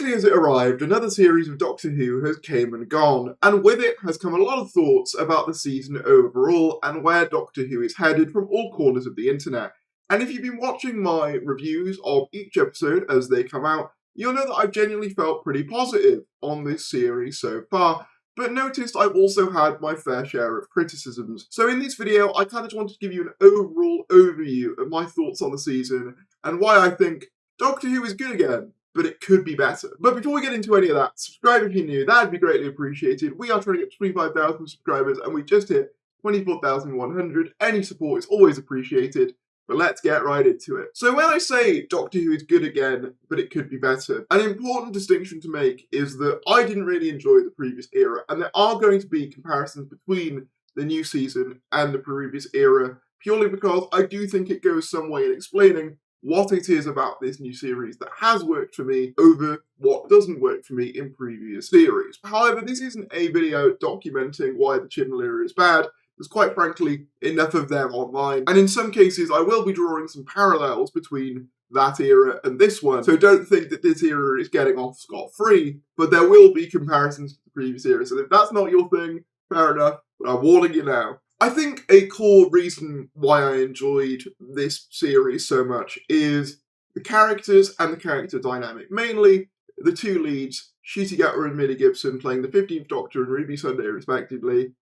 Quickly as it arrived, another series of Doctor Who has came and gone, and with it has come a lot of thoughts about the season overall and where Doctor Who is headed from all corners of the internet. And if you've been watching my reviews of each episode as they come out, you'll know that I've genuinely felt pretty positive on this series so far, but noticed I've also had my fair share of criticisms. So in this video, I kind of wanted to give you an overall overview of my thoughts on the season and why I think Doctor Who is good again, but it could be better. But before we get into any of that, subscribe if you're new, that'd be greatly appreciated. We are trying to get 25,000 subscribers and we just hit 24,100. Any support is always appreciated. But let's get right into it. So when I say Doctor Who is good again, but it could be better, an important distinction to make is that I didn't really enjoy the previous era, and there are going to be comparisons between the new season and the previous era, purely because I do think it goes some way in explaining what it is about this new series that has worked for me over what doesn't work for me in previous series. However, this isn't a video documenting why the Chibnall era is bad. There's quite frankly enough of them online, and in some cases I will be drawing some parallels between that era and this one, so don't think that this era is getting off scot-free, but there will be comparisons to the previous era, so if that's not your thing, fair enough, but I'm warning you now. I think a core reason why I enjoyed this series so much is the characters and the character dynamic, mainly the two leads, Ncuti Gatwa and Millie Gibson playing the 15th Doctor and Ruby Sunday respectively.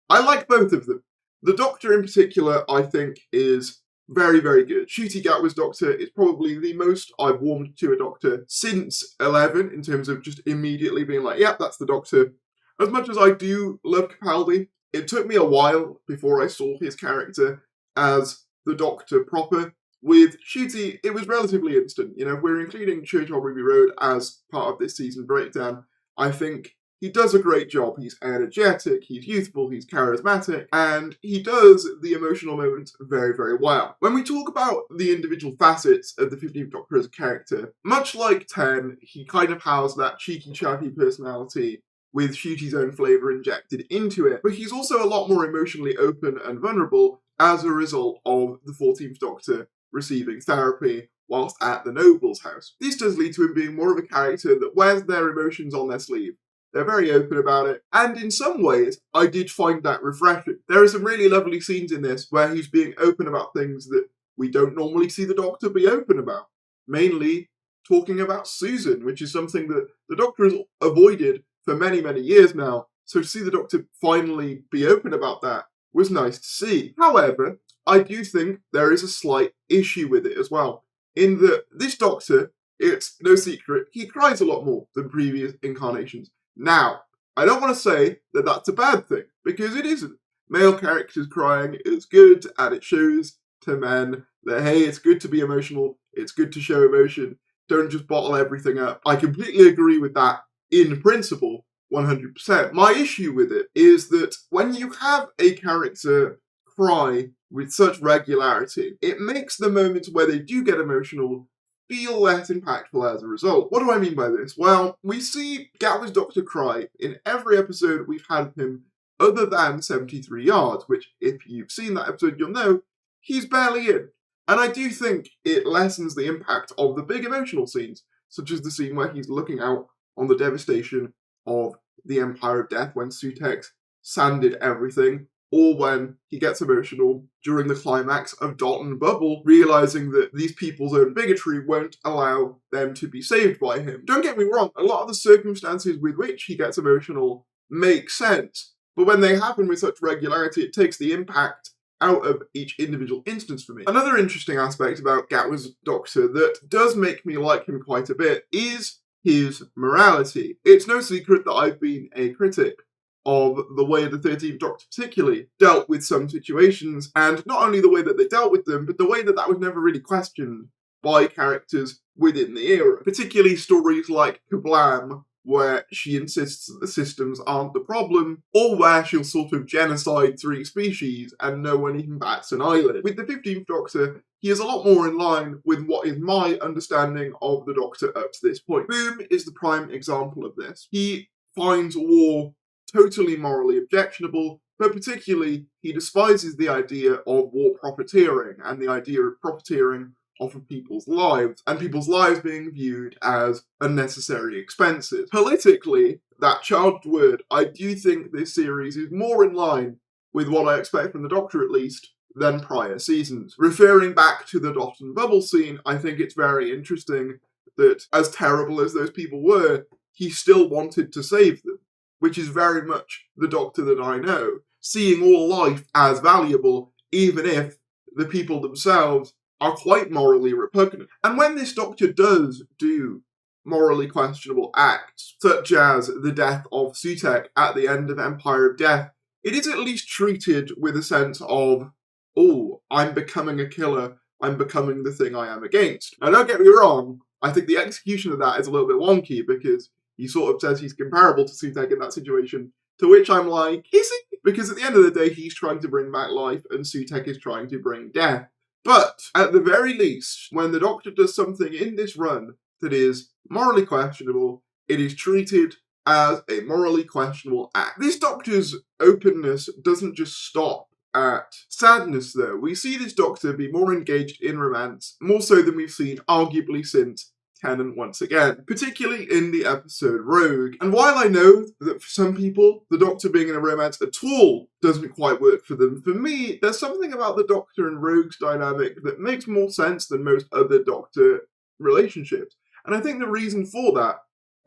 I like both of them. The Doctor in particular, I think, is very, very good. Ncuti Gatwa's Doctor is probably the most I've warmed to a Doctor since 11, in terms of just immediately being like, yeah, that's the Doctor. As much as I do love Capaldi, it took me a while before I saw his character as the Doctor proper. With Ncuti, it was relatively instant. You know, if we're including Church on Ruby Road as part of this season breakdown, I think he does a great job. He's energetic, he's youthful, he's charismatic, and he does the emotional moments very, very well. When we talk about the individual facets of the 15th Doctor as a character, much like 10, he kind of has that cheeky, chappy personality with Ncuti's own flavour injected into it, but he's also a lot more emotionally open and vulnerable as a result of the 14th Doctor receiving therapy whilst at the Noble's house. This does lead to him being more of a character that wears their emotions on their sleeve. They're very open about it, and in some ways, I did find that refreshing. There are some really lovely scenes in this where he's being open about things that we don't normally see the Doctor be open about. Mainly talking about Susan, which is something that the Doctor has avoided for many, many years now. So to see the Doctor finally be open about that was nice to see. However, I do think there is a slight issue with it as well, in that this Doctor, it's no secret, he cries a lot more than previous incarnations. Now, I don't want to say that that's a bad thing, because it isn't. Male characters crying is good, and it shows to men that, hey, it's good to be emotional, it's good to show emotion, don't just bottle everything up. I completely agree with that in principle, 100%. My issue with it is that when you have a character cry with such regularity, it makes the moments where they do get emotional feel less impactful as a result. What do I mean by this? Well, we see Gatwa's Doctor cry in every episode we've had of him other than 73 Yards, which, if you've seen that episode, you'll know he's barely in. And I do think it lessens the impact of the big emotional scenes, such as the scene where he's looking out on the devastation of the Empire of Death when Sutex sanded everything, or when he gets emotional during the climax of Dot and Bubble, realising that these people's own bigotry won't allow them to be saved by him. Don't get me wrong, a lot of the circumstances with which he gets emotional make sense, but when they happen with such regularity, it takes the impact out of each individual instance for me. Another interesting aspect about Gatwa's Doctor that does make me like him quite a bit is his morality. It's no secret that I've been a critic of the way the 13th Doctor particularly dealt with some situations, and not only the way that they dealt with them, but the way that that was never really questioned by characters within the era. Particularly stories like Kablam, where she insists that the systems aren't the problem, or where she'll sort of genocide 3 species and no one even bats an eyelid. With the 15th Doctor, he is a lot more in line with what is my understanding of the Doctor up to this point. Boom is the prime example of this. He finds war totally morally objectionable, but particularly he despises the idea of war profiteering and the idea of profiteering off of people's lives, and people's lives being viewed as unnecessary expenses. Politically, that charged word, I do think this series is more in line with what I expect from the Doctor at least, than prior seasons. Referring back to the Dot and Bubble scene, I think it's very interesting that, as terrible as those people were, he still wanted to save them, which is very much the Doctor that I know, seeing all life as valuable, even if the people themselves are quite morally repugnant. And when this Doctor does do morally questionable acts, such as the death of Sutekh at the end of Empire of Death, it is at least treated with a sense of, oh, I'm becoming a killer, I'm becoming the thing I am against. Now don't get me wrong, I think the execution of that is a little bit wonky, because he sort of says he's comparable to Sutekh in that situation, to which I'm like, is he? Because at the end of the day, he's trying to bring back life, and Sutekh is trying to bring death. But, at the very least, when the Doctor does something in this run that is morally questionable, it is treated as a morally questionable act. This Doctor's openness doesn't just stop at sadness, though. We see this Doctor be more engaged in romance, more so than we've seen arguably since Tennant once again, particularly in the episode Rogue. And while I know that for some people, the Doctor being in a romance at all doesn't quite work for them, for me, there's something about the Doctor and Rogue's dynamic that makes more sense than most other Doctor relationships. And I think the reason for that,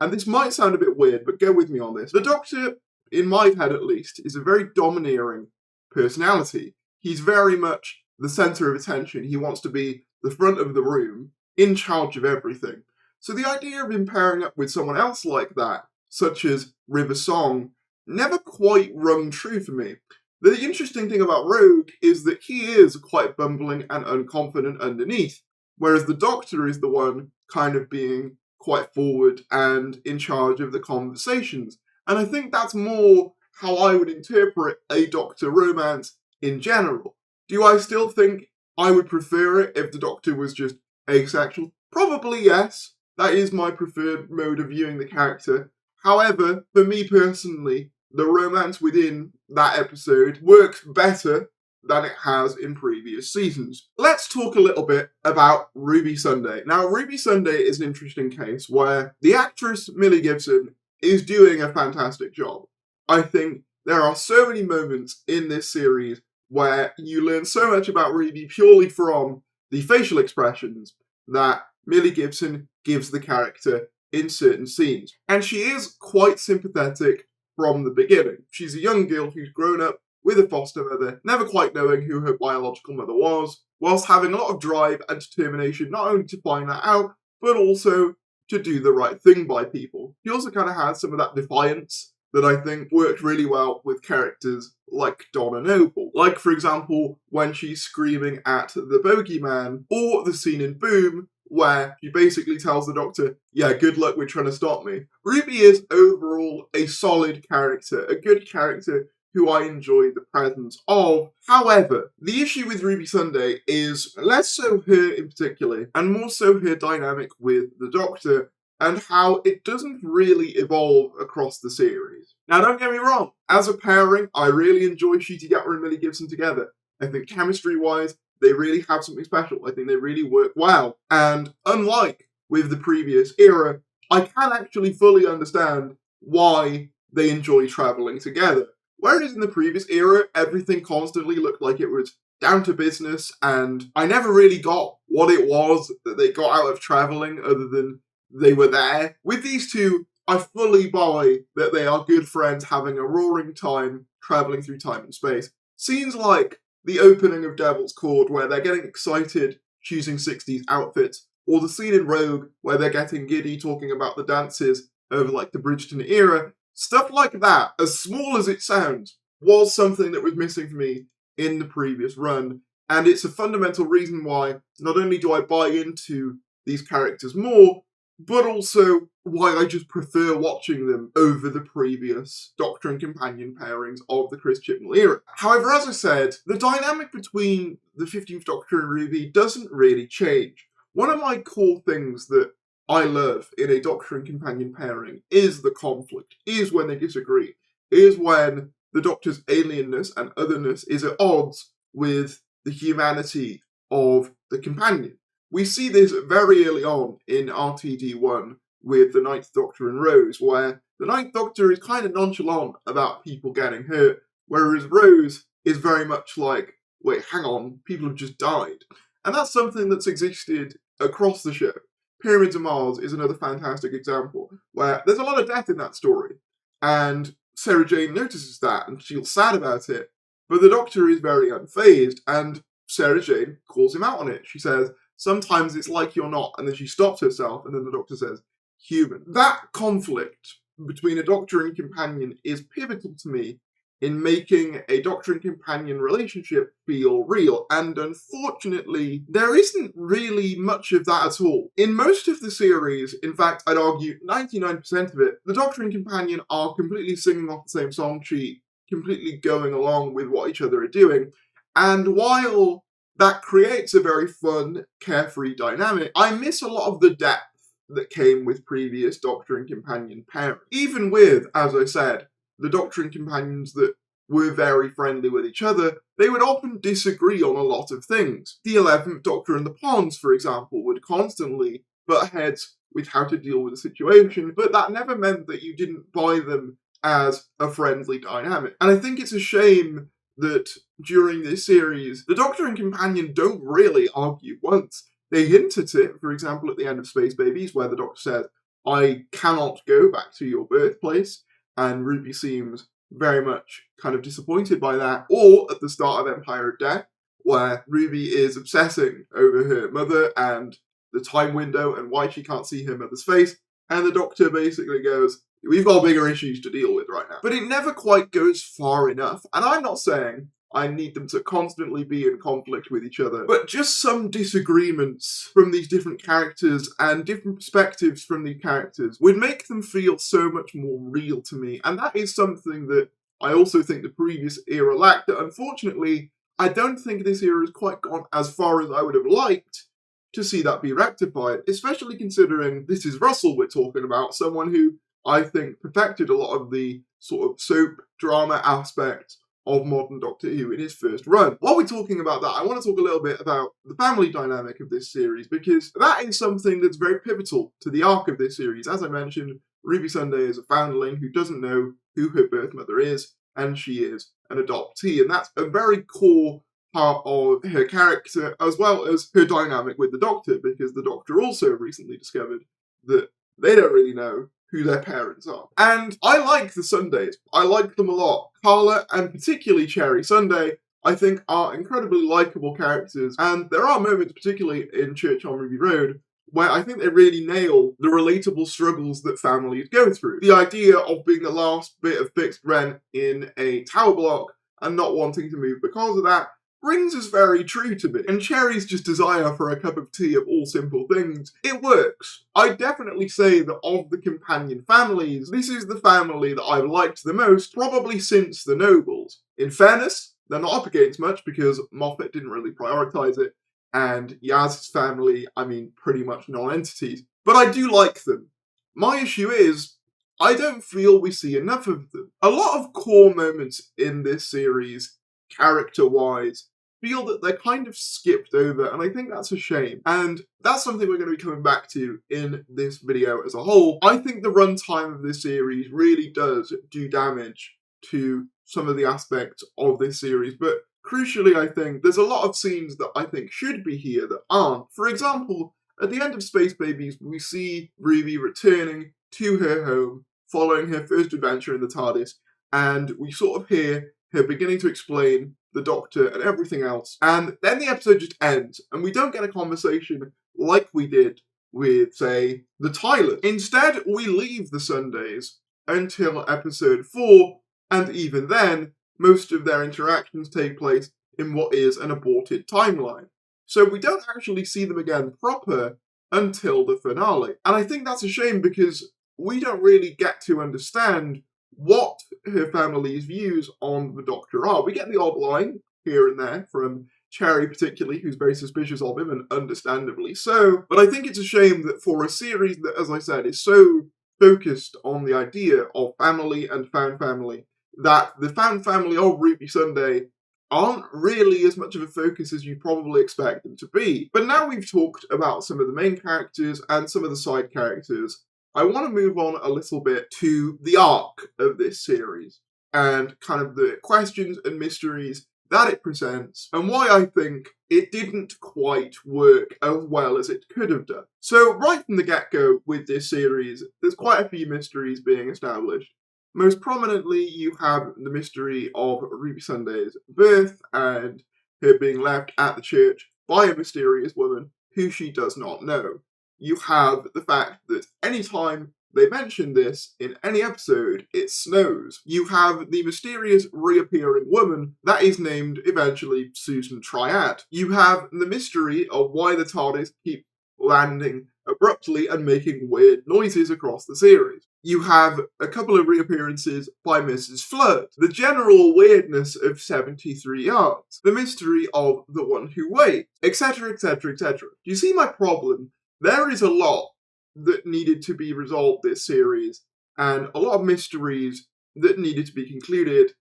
and this might sound a bit weird, but go with me on this, the Doctor, in my head at least, is a very domineering personality. He's very much the centre of attention. He wants to be the front of the room, in charge of everything. So the idea of him pairing up with someone else like that, such as River Song, never quite rung true for me. The interesting thing about Rogue is that he is quite bumbling and unconfident underneath, whereas the Doctor is the one kind of being quite forward and in charge of the conversations. And I think that's more how I would interpret a Doctor romance in general. Do I still think I would prefer it if the Doctor was just asexual? Probably yes. That is my preferred mode of viewing the character. However, for me personally, the romance within that episode works better than it has in previous seasons. Let's talk a little bit about Ruby Sunday. Now, Ruby Sunday is an interesting case where the actress Millie Gibson is doing a fantastic job. I think there are so many moments in this series where you learn so much about Ruby purely from the facial expressions that Millie Gibson gives the character in certain scenes. And she is quite sympathetic from the beginning. She's a young girl who's grown up with a foster mother, never quite knowing who her biological mother was, whilst having a lot of drive and determination not only to find that out, but also to do the right thing by people. She also kind of has some of that defiance that I think worked really well with characters like Donna Noble. Like, for example, when she's screaming at the bogeyman, or the scene in Boom, where she basically tells the Doctor, yeah, good luck with trying to stop me. Ruby is overall a solid character, a good character who I enjoy the presence of. However, the issue with Ruby Sunday is less so her in particular, and more so her dynamic with the Doctor, and how it doesn't really evolve across the series. Now, don't get me wrong, as a pairing, I really enjoy Ncuti Gatwa and Millie Gibson together. I think chemistry-wise, they really have something special. I think they really work well. And unlike with the previous era, I can actually fully understand why they enjoy travelling together. Whereas in the previous era, everything constantly looked like it was down to business, and I never really got what it was that they got out of travelling other than they were there. With these two, I fully buy that they are good friends having a roaring time travelling through time and space. Scenes like the opening of Devil's Court, where they're getting excited choosing 60s outfits, or the scene in Rogue where they're getting giddy talking about the dances over like the Bridgerton era, stuff like that, as small as it sounds, was something that was missing for me in the previous run. And it's a fundamental reason why not only do I buy into these characters more, but also why I just prefer watching them over the previous Doctor and Companion pairings of the Chris Chibnall era. However, as I said, the dynamic between the 15th Doctor and Ruby doesn't really change. One of my core things that I love in a Doctor and Companion pairing is the conflict, is when they disagree, is when the Doctor's alienness and otherness is at odds with the humanity of the Companion. We see this very early on in RTD1 with the Ninth Doctor and Rose, where the Ninth Doctor is kind of nonchalant about people getting hurt, whereas Rose is very much like, wait, hang on, people have just died. And that's something that's existed across the show. Pyramids of Mars is another fantastic example, where there's a lot of death in that story, and Sarah Jane notices that and feels sad about it, but the Doctor is very unfazed, and Sarah Jane calls him out on it. She says, sometimes it's like you're not, and then she stops herself, and then the Doctor says, human. That conflict between a Doctor and companion is pivotal to me in making a Doctor and companion relationship feel real, and unfortunately, there isn't really much of that at all. In most of the series, in fact, I'd argue 99% of it, the Doctor and companion are completely singing off the same song sheet, completely going along with what each other are doing, and while that creates a very fun, carefree dynamic, I miss a lot of the depth that came with previous Doctor and companion pairings. Even with, as I said, the Doctor and companions that were very friendly with each other, they would often disagree on a lot of things. The 11th Doctor and the Ponds, for example, would constantly butt heads with how to deal with the situation, but that never meant that you didn't buy them as a friendly dynamic. And I think it's a shame that during this series, the Doctor and companion don't really argue once. They hint at it, for example, at the end of Space Babies, where the Doctor says, I cannot go back to your birthplace, and Ruby seems very much kind of disappointed by that. Or at the start of Empire of Death, where Ruby is obsessing over her mother and the time window and why she can't see her mother's face, and the Doctor basically goes, we've got bigger issues to deal with right now. But it never quite goes far enough, and I'm not saying I need them to constantly be in conflict with each other, but just some disagreements from these different characters and different perspectives from these characters would make them feel so much more real to me, and that is something that I also think the previous era lacked, that unfortunately I don't think this era has quite gone as far as I would have liked to see that be rectified, especially considering this is Russell we're talking about, someone who I think perfected a lot of the sort of soap drama aspect of modern Doctor Who in his first run. While we're talking about that, I want to talk a little bit about the family dynamic of this series, because that is something that's very pivotal to the arc of this series. As I mentioned, Ruby Sunday is a foundling who doesn't know who her birth mother is, and she is an adoptee, and that's a very core part of her character, as well as her dynamic with the Doctor, because the Doctor also recently discovered that they don't really know who their parents are. And I like the Sundays. I like them a lot. Carla, and particularly Cherry Sunday, I think are incredibly likeable characters, and there are moments, particularly in Church on Ruby Road, where I think they really nail the relatable struggles that families go through. The idea of being the last bit of fixed rent in a tower block and not wanting to move because of that rings as very true to me. And Cherry's just desire for a cup of tea of all simple things, it works. I definitely say that of the companion families, this is the family that I've liked the most, probably since the Nobles. In fairness, they're not up against much because Moffat didn't really prioritise it, and Yaz's family, I mean, pretty much non-entities. But I do like them. My issue is, I don't feel we see enough of them. A lot of core moments in this series, character-wise, feel that they're kind of skipped over, and I think that's a shame. And that's something we're going to be coming back to in this video as a whole. I think the runtime of this series really does do damage to some of the aspects of this series, but crucially, I think there's a lot of scenes that I think should be here that aren't. For example, at the end of Space Babies, we see Ruby returning to her home following her first adventure in the TARDIS, and we sort of hear her beginning to explain the Doctor and everything else, and then the episode just ends, and we don't get a conversation like we did with, say, the Tylers. Instead, we leave the Sundays until episode 4, and even then, most of their interactions take place in what is an aborted timeline. So we don't actually see them again proper until the finale. And I think that's a shame because we don't really get to understand what her family's views on the Doctor are. We get the odd line here and there from Cherry particularly, who's very suspicious of him, and understandably so. But I think it's a shame that for a series that, as I said, is so focused on the idea of family and found family, that the found family of Ruby Sunday aren't really as much of a focus as you probably expect them to be. But now we've talked about some of the main characters and some of the side characters, I want to move on a little bit to the arc of this series and kind of the questions and mysteries that it presents and why I think it didn't quite work as well as it could have done. So right from the get-go with this series, there's quite a few mysteries being established. Most prominently, you have the mystery of Ruby Sunday's birth and her being left at the church by a mysterious woman who she does not know. You have the fact that anytime they mention this in any episode, it snows. You have the mysterious reappearing woman that is named eventually Susan Triad. You have the mystery of why the TARDIS keeps landing abruptly and making weird noises across the series. You have a couple of reappearances by Mrs. Flood, the general weirdness of 73 yards, the mystery of the one who waits, etc, etc, etc. Do you see my problem? There is a lot that needed to be resolved this series, and a lot of mysteries that needed to be concluded,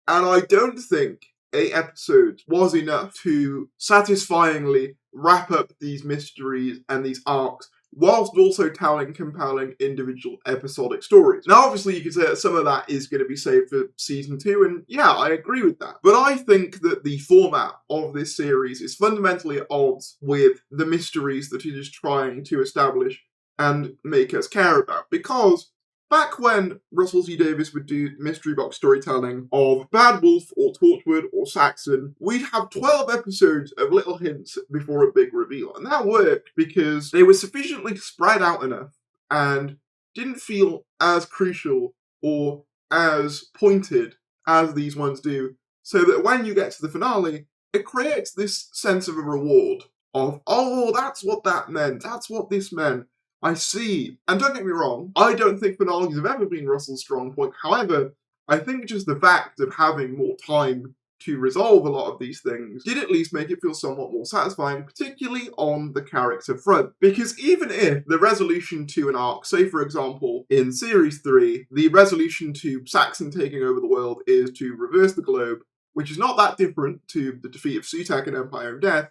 and I don't think 8 episodes was enough to satisfyingly wrap up these mysteries and these arcs, whilst also telling compelling individual episodic stories. Now, obviously, you could say that some of that is going to be saved for season 2, and yeah, I agree with that. But I think that the format of this series is fundamentally at odds with the mysteries that it is trying to establish and make us care about. Because back when Russell T Davies would do mystery box storytelling of Bad Wolf or Torchwood or Saxon, we'd have 12 episodes of little hints before a big reveal. And that worked because they were sufficiently spread out enough and didn't feel as crucial or as pointed as these ones do, so that when you get to the finale, it creates this sense of a reward of, oh, that's what that meant, that's what this meant. I see. And don't get me wrong, I don't think finales have ever been Russell's strong point. However, I think just the fact of having more time to resolve a lot of these things did at least make it feel somewhat more satisfying, particularly on the character front. Because even if the resolution to an arc, say for example, in Series 3, the resolution to Saxon taking over the world is to reverse the globe, which is not that different to the defeat of Sutek in Empire of Death,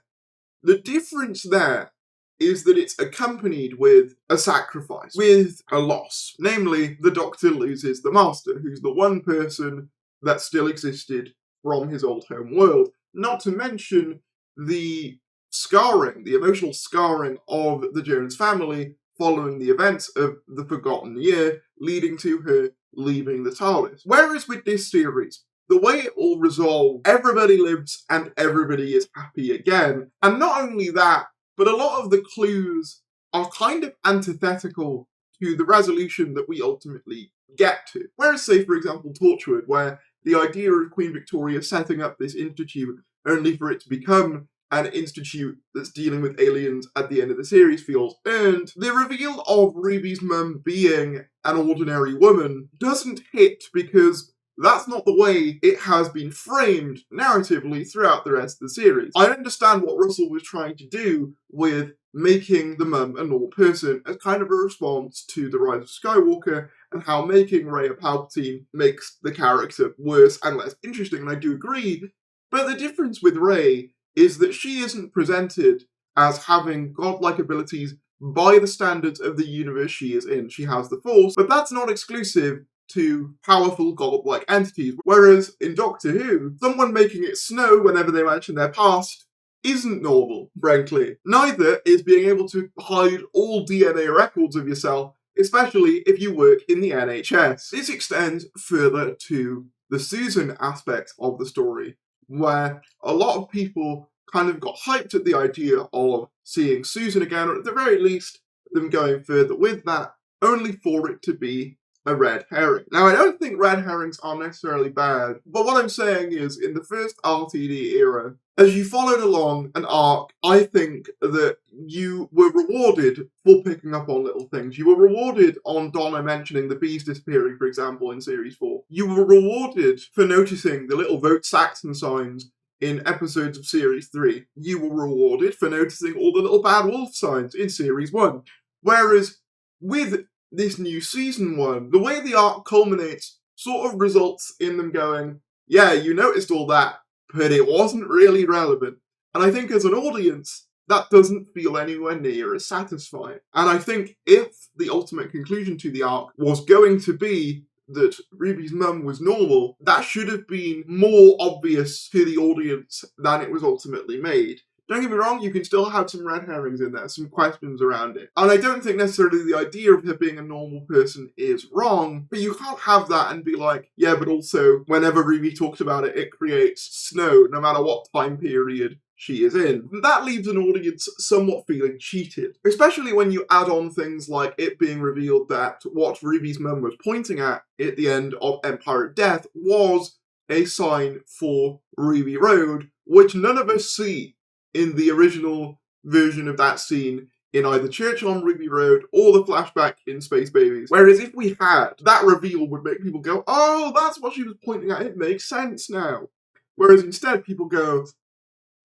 the difference there is that it's accompanied with a sacrifice, with a loss. Namely, the Doctor loses the Master, who's the one person that still existed from his old home world. Not to mention the scarring, the emotional scarring of the Jones family following the events of the Forgotten Year, leading to her leaving the TARDIS. Whereas with this series, the way it all resolved, everybody lives and everybody is happy again. And not only that, but a lot of the clues are kind of antithetical to the resolution that we ultimately get to. Whereas, say, for example, Torchwood, where the idea of Queen Victoria setting up this institute only for it to become an institute that's dealing with aliens at the end of the series feels earned, the reveal of Ruby's mum being an ordinary woman doesn't hit because that's not the way it has been framed narratively throughout the rest of the series. I understand what Russell was trying to do with making the mum a normal person as kind of a response to the Rise of Skywalker and how making Rey a Palpatine makes the character worse and less interesting, and I do agree. But the difference with Rey is that she isn't presented as having godlike abilities by the standards of the universe she is in. She has the Force, but that's not exclusive to powerful godlike entities. Whereas in Doctor Who, someone making it snow whenever they mention their past isn't normal, frankly. Neither is being able to hide all DNA records of yourself, especially if you work in the NHS. This extends further to the Susan aspect of the story, where a lot of people kind of got hyped at the idea of seeing Susan again, or at the very least, them going further with that, only for it to be a red herring. Now, I don't think red herrings are necessarily bad, but what I'm saying is, in the first RTD era, as you followed along an arc, I think that you were rewarded for picking up on little things. You were rewarded on Donna mentioning the bees disappearing, for example, in Series 4. You were rewarded for noticing the little Vote Saxon signs in episodes of Series 3. You were rewarded for noticing all the little Bad Wolf signs in Series 1. Whereas, with this new Season 1, the way the arc culminates sort of results in them going, yeah, you noticed all that, but it wasn't really relevant. And I think as an audience, that doesn't feel anywhere near as satisfying. And I think if the ultimate conclusion to the arc was going to be that Ruby's mum was normal, that should have been more obvious to the audience than it was ultimately made. Don't get me wrong, you can still have some red herrings in there, some questions around it. And I don't think necessarily the idea of her being a normal person is wrong, but you can't have that and be like, yeah, but also, whenever Ruby talks about it, it creates snow, no matter what time period she is in. That leaves an audience somewhat feeling cheated, especially when you add on things like it being revealed that what Ruby's mum was pointing at the end of Empire of Death was a sign for Ruby Road, which none of us see in the original version of that scene in either Church on Ruby Road or the flashback in Space Babies. Whereas if we had, that reveal would make people go, oh, that's what she was pointing at, it makes sense now. Whereas instead people go,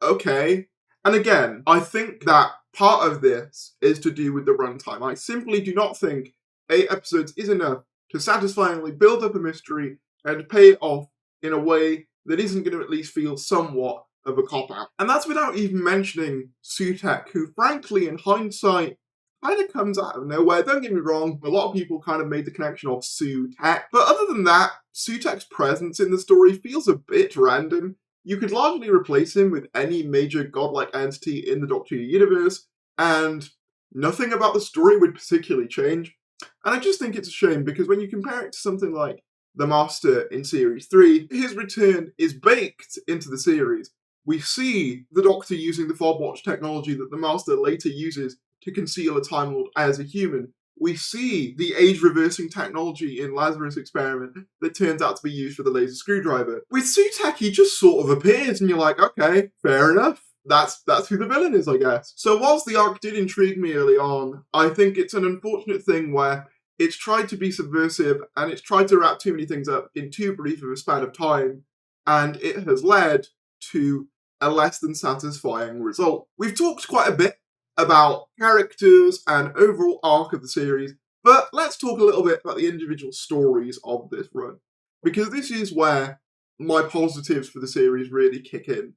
okay. And again, I think that part of this is to do with the runtime. I simply do not think 8 episodes is enough to satisfyingly build up a mystery and pay it off in a way that isn't going to at least feel somewhat of a cop-out. And that's without even mentioning Sutek, who frankly, in hindsight, kind of comes out of nowhere. Don't get me wrong, a lot of people kind of made the connection of Sutek. But other than that, Sutek's presence in the story feels a bit random. You could largely replace him with any major godlike entity in the Doctor Who universe, and nothing about the story would particularly change. And I just think it's a shame, because when you compare it to something like The Master in Series 3, his return is baked into the series. We see the Doctor using the fob watch technology that the Master later uses to conceal a Time Lord as a human. We see the age-reversing technology in Lazarus Experiment that turns out to be used for the laser screwdriver. With Sutek, he just sort of appears, and you're like, okay, fair enough. That's who the villain is, I guess. So whilst the arc did intrigue me early on, I think it's an unfortunate thing where it's tried to be subversive, and it's tried to wrap too many things up in too brief of a span of time, and it has led to a less than satisfying result. We've talked quite a bit about characters and overall arc of the series, but let's talk a little bit about the individual stories of this run, because this is where my positives for the series really kick in.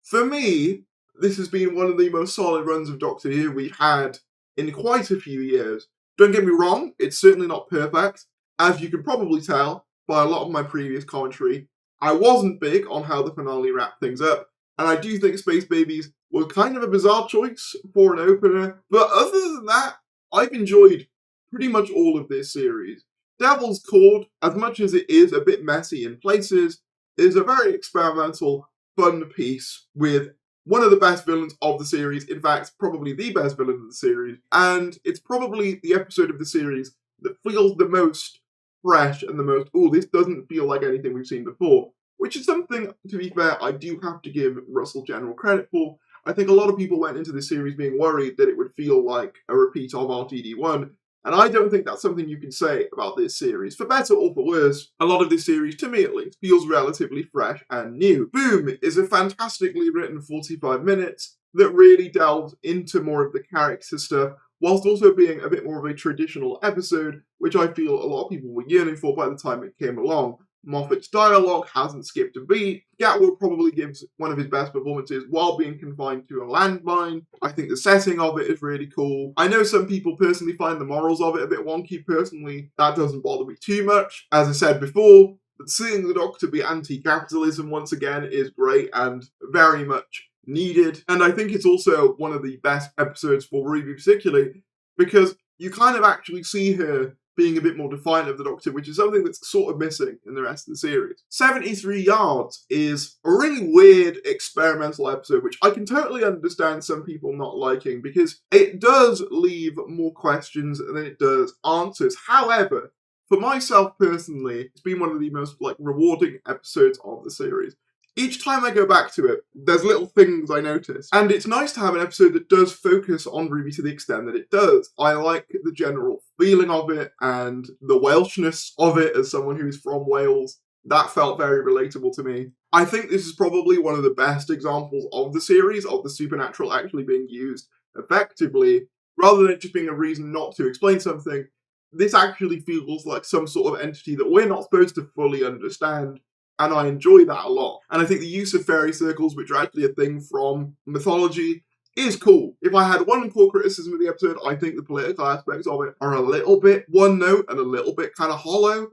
For me, this has been one of the most solid runs of Doctor Who we've had in quite a few years. Don't get me wrong, it's certainly not perfect. As you can probably tell by a lot of my previous commentary, I wasn't big on how the finale wrapped things up, and I do think Space Babies was kind of a bizarre choice for an opener. But other than that, I've enjoyed pretty much all of this series. Devil's Cord, as much as it is a bit messy in places, is a very experimental, fun piece with one of the best villains of the series, in fact, probably the best villain of the series, and it's probably the episode of the series that feels the most fresh and the most, oh, this doesn't feel like anything we've seen before. Which is something, to be fair, I do have to give Russell General credit for. I think a lot of people went into this series being worried that it would feel like a repeat of RTD1, and I don't think that's something you can say about this series. For better or for worse, a lot of this series, to me at least, feels relatively fresh and new. Boom is a fantastically written 45 minutes that really delves into more of the character stuff, whilst also being a bit more of a traditional episode, which I feel a lot of people were yearning for by the time it came along. Moffat's dialogue hasn't skipped a beat. Gatwood probably gives one of his best performances while being confined to a landmine. I think the setting of it is really cool. I know some people personally find the morals of it a bit wonky. Personally, that doesn't bother me too much. As I said before, seeing the Doctor be anti-capitalism once again is great and very much needed. And I think it's also one of the best episodes for Ruby particularly, because you kind of actually see her being a bit more defiant of the Doctor, which is something that's sort of missing in the rest of the series. 73 Yards is a really weird experimental episode, which I can totally understand some people not liking, because it does leave more questions than it does answers. However, for myself personally, it's been one of the most rewarding episodes of the series. Each time I go back to it, there's little things I notice. And it's nice to have an episode that does focus on Ruby to the extent that it does. I like the general feeling of it and the Welshness of it as someone who's from Wales. That felt very relatable to me. I think this is probably one of the best examples of the series, of the supernatural actually being used effectively, rather than it just being a reason not to explain something. This actually feels like some sort of entity that we're not supposed to fully understand. and I enjoy that a lot. And I think the use of fairy circles, which are actually a thing from mythology, is cool. If I had one core criticism of the episode, I think the political aspects of it are a little bit one note and a little bit kind of hollow.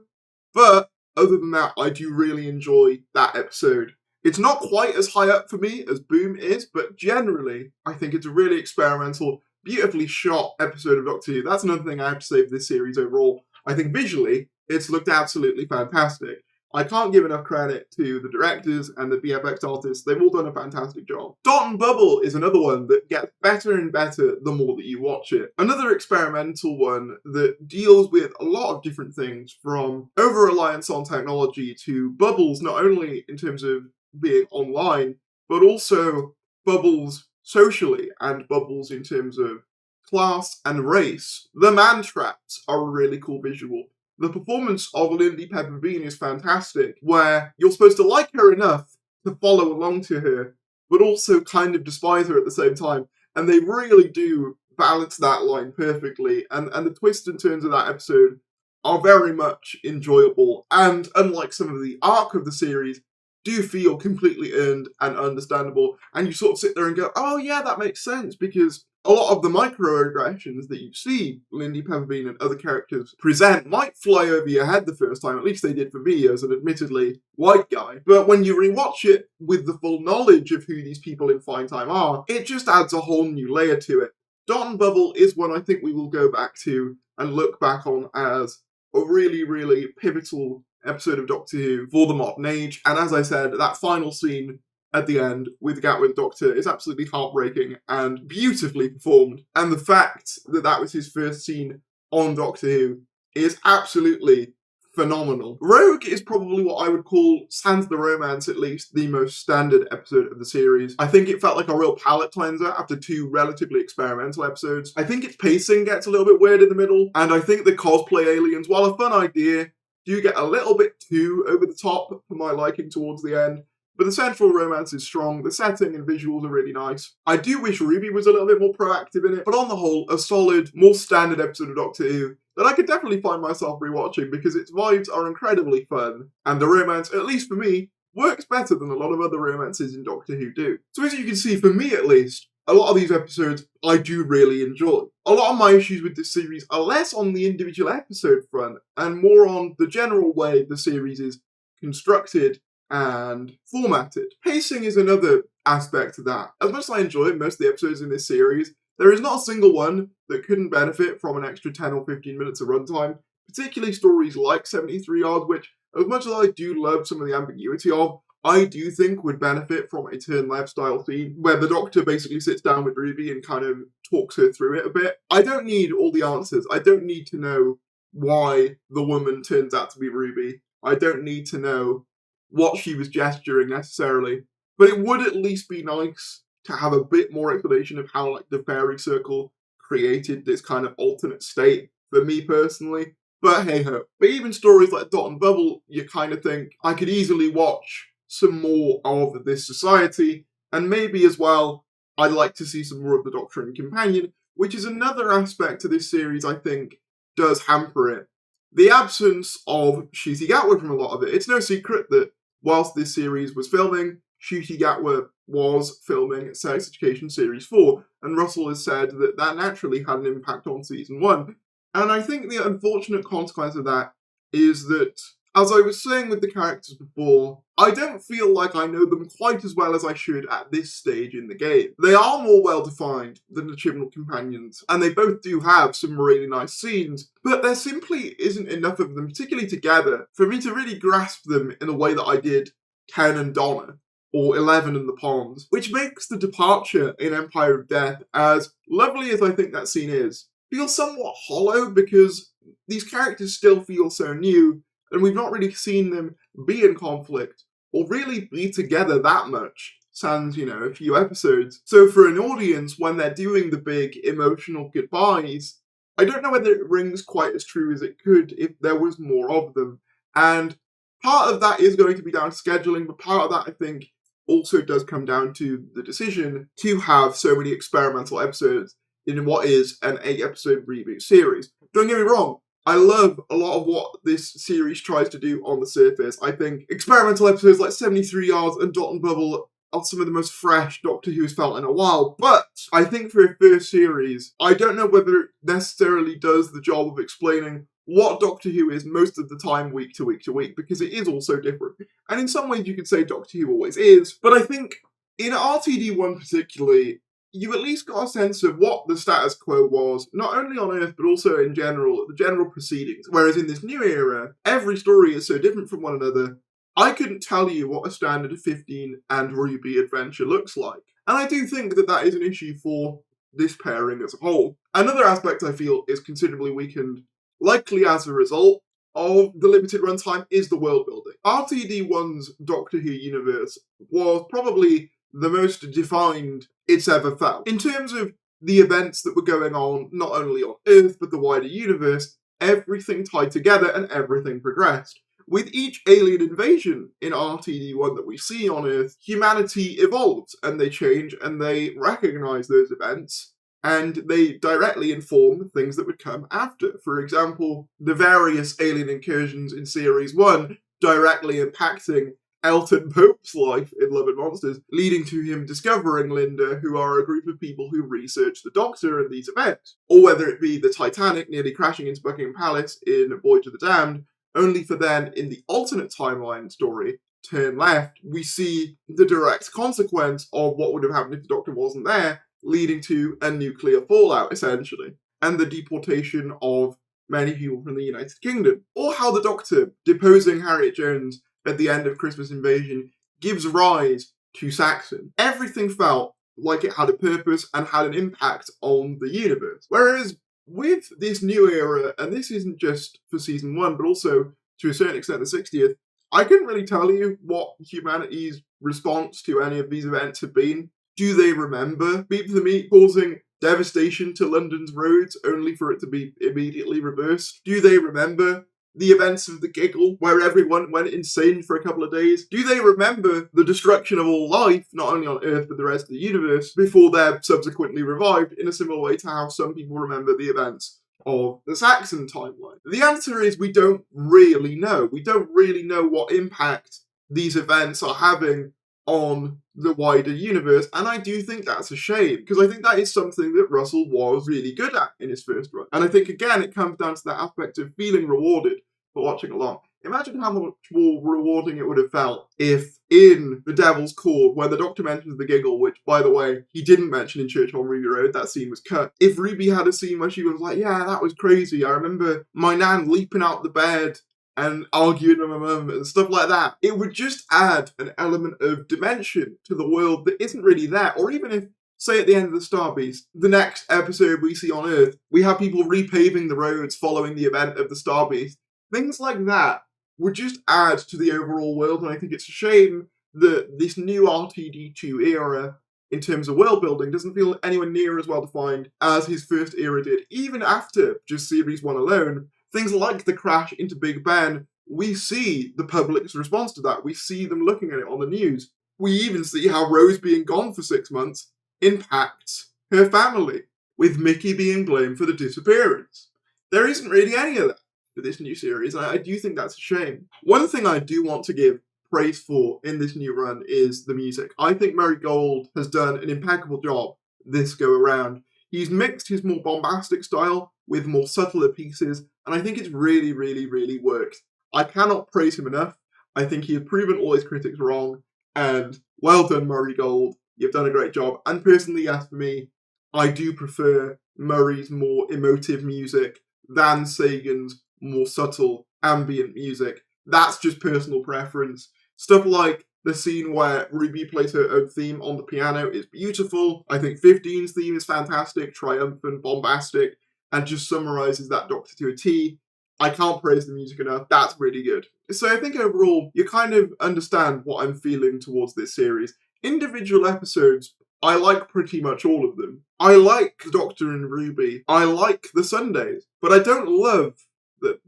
But other than that, I do really enjoy that episode. It's not quite as high up for me as Boom is, but generally, I think it's a really experimental, beautifully shot episode of Doctor Who. That's another thing I have to say for this series overall. I think visually, it's looked absolutely fantastic. I can't give enough credit to the directors and the VFX artists. They've all done a fantastic job. Dot and Bubble is another one that gets better and better the more that you watch it. Another experimental one that deals with a lot of different things, from over-reliance on technology to bubbles, not only in terms of being online, but also bubbles socially and bubbles in terms of class and race. The man traps are a really cool visual. The performance of Lindy Pepper Bean is fantastic, where you're supposed to like her enough to follow along to her, but also kind of despise her at the same time. And they really do balance that line perfectly. And the twists and turns of that episode are very much enjoyable. And unlike some of the arc of the series, do feel completely earned and understandable. And you sort of sit there and go, oh yeah, that makes sense, because a lot of the microaggressions that you see Lindy Pepperbean and other characters present might fly over your head the first time, at least they did for me as an admittedly white guy. But when you rewatch it with the full knowledge of who these people in Fine Time are, it just adds a whole new layer to it. Dot and Bubble is one I think we will go back to and look back on as a really, really pivotal episode of Doctor Who for the modern age. And as I said, that final scene at the end with Gatwick Doctor is absolutely heartbreaking and beautifully performed. And the fact that that was his first scene on Doctor Who is absolutely phenomenal. Rogue is probably what I would call, sans the romance at least, the most standard episode of the series. I think it felt like a real palate cleanser after two relatively experimental episodes. I think its pacing gets a little bit weird in the middle, and I think the cosplay aliens, while a fun idea, do get a little bit too over the top for my liking towards the end. But the central romance is strong, the setting and visuals are really nice. I do wish Ruby was a little bit more proactive in it, but on the whole, a solid, more standard episode of Doctor Who that I could definitely find myself rewatching because its vibes are incredibly fun, and the romance, at least for me, works better than a lot of other romances in Doctor Who do. So as you can see, for me at least, a lot of these episodes I do really enjoy. A lot of my issues with this series are less on the individual episode front and more on the general way the series is constructed and formatted. Pacing is another aspect to that. As much as I enjoy most of the episodes in this series, there is not a single one that couldn't benefit from an extra 10 or 15 minutes of runtime, particularly stories like 73 Yards, which, as much as I do love some of the ambiguity of, I do think would benefit from a turn left style scene where the Doctor basically sits down with Ruby and kind of talks her through it a bit. I don't need all the answers. I don't need to know why the woman turns out to be Ruby. I don't need to know what she was gesturing necessarily, but it would at least be nice to have a bit more explanation of how, like, the fairy circle created this kind of alternate state for me personally. But hey ho. But even stories like Dot and Bubble, you kind of think I could easily watch some more of this society, and maybe as well I'd like to see some more of the Doctor and Companion, which is another aspect to this series I think does hamper it. The absence of Ncuti Gatwa from a lot of it. It's no secret that whilst this series was filming, Ncuti Gatwa was filming Sex Education Series 4, and Russell has said that that naturally had an impact on Season 1. And I think the unfortunate consequence of that is that, as I was saying with the characters before, I don't feel like I know them quite as well as I should at this stage in the game. They are more well-defined than the Chibnall Companions, and they both do have some really nice scenes, but there simply isn't enough of them, particularly together, for me to really grasp them in a way that I did Ken and Donna, or 11 and the Ponds, which makes the departure in Empire of Death, as lovely as I think that scene is, feel somewhat hollow because these characters still feel so new, and we've not really seen them be in conflict or really be together that much, sans, a few episodes. So for an audience, when they're doing the big emotional goodbyes, I don't know whether it rings quite as true as it could if there was more of them. And part of that is going to be down to scheduling, but part of that, I think, also does come down to the decision to have so many experimental episodes in what is an 8-episode reboot series. Don't get me wrong, I love a lot of what this series tries to do on the surface. I think experimental episodes like 73 Yards and Dot and Bubble are some of the most fresh Doctor Who has felt in a while, but I think for a first series, I don't know whether it necessarily does the job of explaining what Doctor Who is most of the time, week to week to week, because it is all so different. And in some ways you could say Doctor Who always is, but I think in RTD1 particularly, you at least got a sense of what the status quo was, not only on Earth, but also in general, the general proceedings. Whereas in this new era, every story is so different from one another, I couldn't tell you what a standard 15 and Ruby adventure looks like. And I do think that that is an issue for this pairing as a whole. Another aspect I feel is considerably weakened, likely as a result of the limited runtime, is the world building. RTD1's Doctor Who universe was probably the most defined it's ever felt. In terms of the events that were going on, not only on Earth, but the wider universe, everything tied together and everything progressed. With each alien invasion in RTD1 that we see on Earth, humanity evolves and they change and they recognise those events and they directly inform things that would come after. For example, the various alien incursions in Series 1 directly impacting Elton Pope's life in Love and Monsters, leading to him discovering Linda, who are a group of people who research the Doctor and these events. Or whether it be the Titanic nearly crashing into Buckingham Palace in Voyage of the Damned, only for then, in the alternate timeline story, turn left, we see the direct consequence of what would have happened if the Doctor wasn't there, leading to a nuclear fallout, essentially, and the deportation of many people from the United Kingdom. Or how the Doctor, deposing Harriet Jones at the end of Christmas Invasion, gives rise to Saxon. Everything felt like it had a purpose and had an impact on the universe. Whereas with this new era, and this isn't just for season 1, but also to a certain extent the 60th, I couldn't really tell you what humanity's response to any of these events had been. Do they remember Beat for the Meat causing devastation to London's roads only for it to be immediately reversed? Do they remember the events of the Giggle, where everyone went insane for a couple of days? Do they remember the destruction of all life, not only on Earth but the rest of the universe, before they're subsequently revived, in a similar way to how some people remember the events of the Saxon timeline? The answer is we don't really know. We don't really know what impact these events are having on the wider universe, and I do think that's a shame, because I think that is something that Russell was really good at in his first run. And I think, again, it comes down to that aspect of feeling rewarded for watching along. Imagine how much more rewarding it would have felt if in The Devil's Cord, when the Doctor mentions the Giggle, which, by the way, he didn't mention in Church on Ruby Road, that scene was cut. If Ruby had a scene where she was like, yeah, that was crazy, I remember my nan leaping out the bed and arguing with my mum and stuff like that, it would just add an element of dimension to the world that isn't really there. Or even if, say at the end of the Star Beast, the next episode we see on Earth, we have people repaving the roads following the event of the Star Beast. Things like that would just add to the overall world, and I think it's a shame that this new RTD2 era, in terms of world building, doesn't feel anywhere near as well defined as his first era did. Even after just Series 1 alone, things like the crash into Big Ben, we see the public's response to that. We see them looking at it on the news. We even see how Rose being gone for 6 months impacts her family, with Mickey being blamed for the disappearance. There isn't really any of that for this new series, and I do think that's a shame. One thing I do want to give praise for in this new run is the music. I think Murray Gold has done an impeccable job this go around. He's mixed his more bombastic style with more subtler pieces, and I think it's really, really, really worked. I cannot praise him enough. I think he has proven all his critics wrong, and well done, Murray Gold. You've done a great job. And personally, as for me, I do prefer Murray's more emotive music than Sagan's more subtle ambient music. That's just personal preference. Stuff like the scene where Ruby plays her own theme on the piano is beautiful. I think 15's theme is fantastic, triumphant, bombastic, and just summarises that Doctor to a T. I can't praise the music enough. That's really good. So I think overall, you kind of understand what I'm feeling towards this series. Individual episodes, I like pretty much all of them. I like the Doctor and Ruby. I like the Sundays, but I don't love them.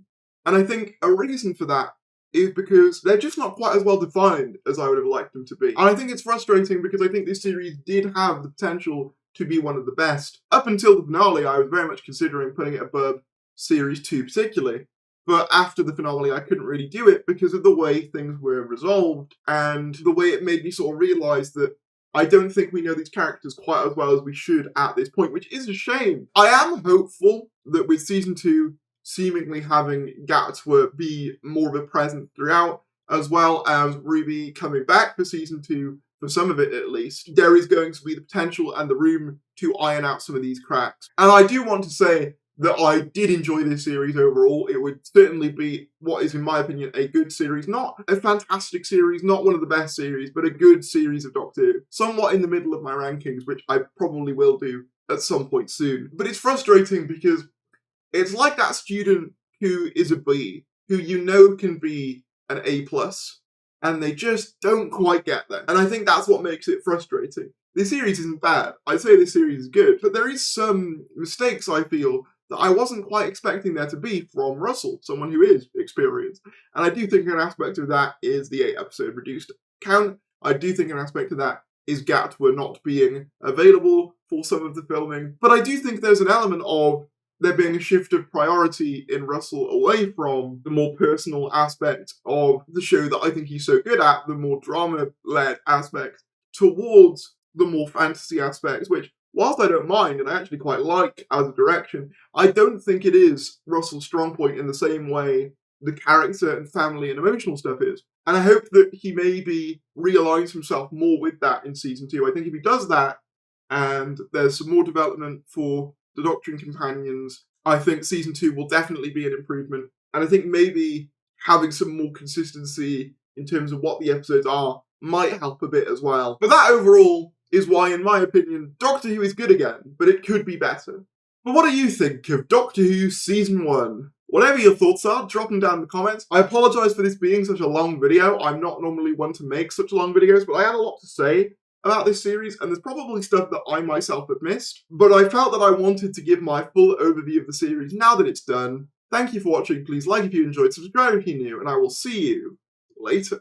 And I think a reason for that is because they're just not quite as well defined as I would have liked them to be. And I think it's frustrating because I think this series did have the potential to be one of the best. Up until the finale, I was very much considering putting it above Series 2 particularly. But after the finale, I couldn't really do it because of the way things were resolved and the way it made me sort of realise that I don't think we know these characters quite as well as we should at this point, which is a shame. I am hopeful that with Season 2 seemingly having Gatwa be more of a presence throughout, as well as Ruby coming back for Season 2, for some of it at least, there is going to be the potential and the room to iron out some of these cracks. And I do want to say that I did enjoy this series overall. It would certainly be what is, in my opinion, a good series. Not a fantastic series, not one of the best series, but a good series of Doctor Who. Somewhat in the middle of my rankings, which I probably will do at some point soon. But it's frustrating because it's like that student who is a B, who you know can be an A+, and they just don't quite get there. And I think that's what makes it frustrating. This series isn't bad. I'd say this series is good, but there is some mistakes, I feel, that I wasn't quite expecting there to be from Russell, someone who is experienced. And I do think an aspect of that is the 8-episode reduced count. I do think an aspect of that is Gatwa not being available for some of the filming. But I do think there's an element of there being a shift of priority in Russell away from the more personal aspect of the show that I think he's so good at, the more drama-led aspect, towards the more fantasy aspects, which, whilst I don't mind, and I actually quite like as a direction, I don't think it is Russell's strong point in the same way the character and family and emotional stuff is. And I hope that he maybe realigns himself more with that in Season 2. I think if he does that, and there's some more development for the Doctor and companions, I think Season 2 will definitely be an improvement. And I think maybe having some more consistency in terms of what the episodes are might help a bit as well. But that overall is why, in my opinion, Doctor Who is good again, but it could be better. But what do you think of Doctor Who Season 1? Whatever your thoughts are, drop them down in the comments. I apologise for this being such a long video. I'm not normally one to make such long videos, but I had a lot to say about this series, and there's probably stuff that I myself have missed. But I felt that I wanted to give my full overview of the series now that it's done. Thank you for watching. Please like if you enjoyed, subscribe if you're new, and I will see you later.